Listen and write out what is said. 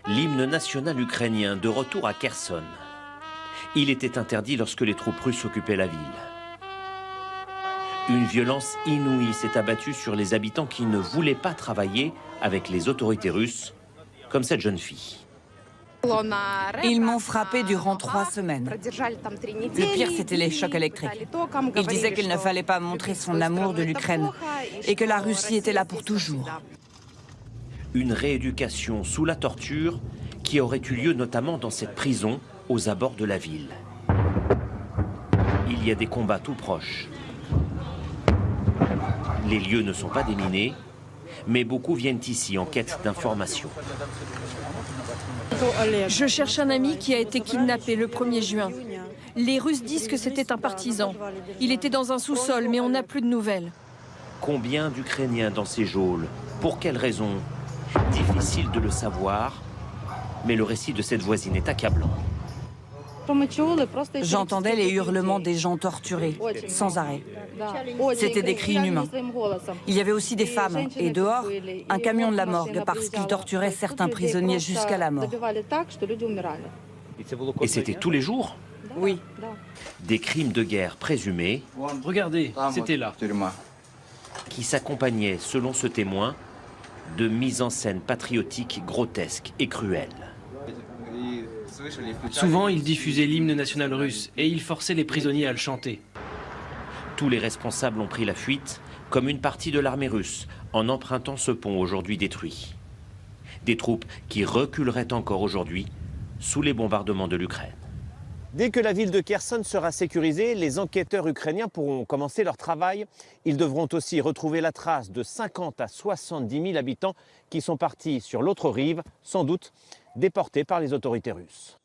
L'hymne national ukrainien de retour à Kherson. Il était interdit lorsque les troupes russes occupaient la ville. Une violence inouïe s'est abattue sur les habitants qui ne voulaient pas travailler avec les autorités russes, comme cette jeune fille. Ils m'ont frappé durant 3 semaines. Le pire, c'était les chocs électriques. Ils disaient qu'il ne fallait pas montrer son amour de l'Ukraine et que la Russie était là pour toujours. Une rééducation sous la torture qui aurait eu lieu notamment dans cette prison aux abords de la ville. Il y a des combats tout proches. Les lieux ne sont pas déminés, mais beaucoup viennent ici en quête d'informations. Je cherche un ami qui a été kidnappé le 1er juin. Les Russes disent que c'était un partisan. Il était dans un sous-sol, mais on n'a plus de nouvelles. Combien d'Ukrainiens dans ces geôles? Pour quelles raisons? Difficile de le savoir, mais le récit de cette voisine est accablant. J'entendais les hurlements des gens torturés, sans arrêt. C'était des cris inhumains. Il y avait aussi des femmes, et dehors, un camion de la morgue, parce qu'ils torturaient certains prisonniers jusqu'à la mort. Et c'était tous les jours? Oui. Des crimes de guerre présumés. Regardez, c'était là. Qui s'accompagnaient, selon ce témoin, de mises en scène patriotiques grotesques et cruelles. Souvent, ils diffusaient l'hymne national russe et ils forçaient les prisonniers à le chanter. Tous les responsables ont pris la fuite, comme une partie de l'armée russe, en empruntant ce pont aujourd'hui détruit. Des troupes qui reculeraient encore aujourd'hui sous les bombardements de l'Ukraine. Dès que la ville de Kherson sera sécurisée, les enquêteurs ukrainiens pourront commencer leur travail. Ils devront aussi retrouver la trace de 50 à 70 000 habitants qui sont partis sur l'autre rive, sans doute déportés par les autorités russes.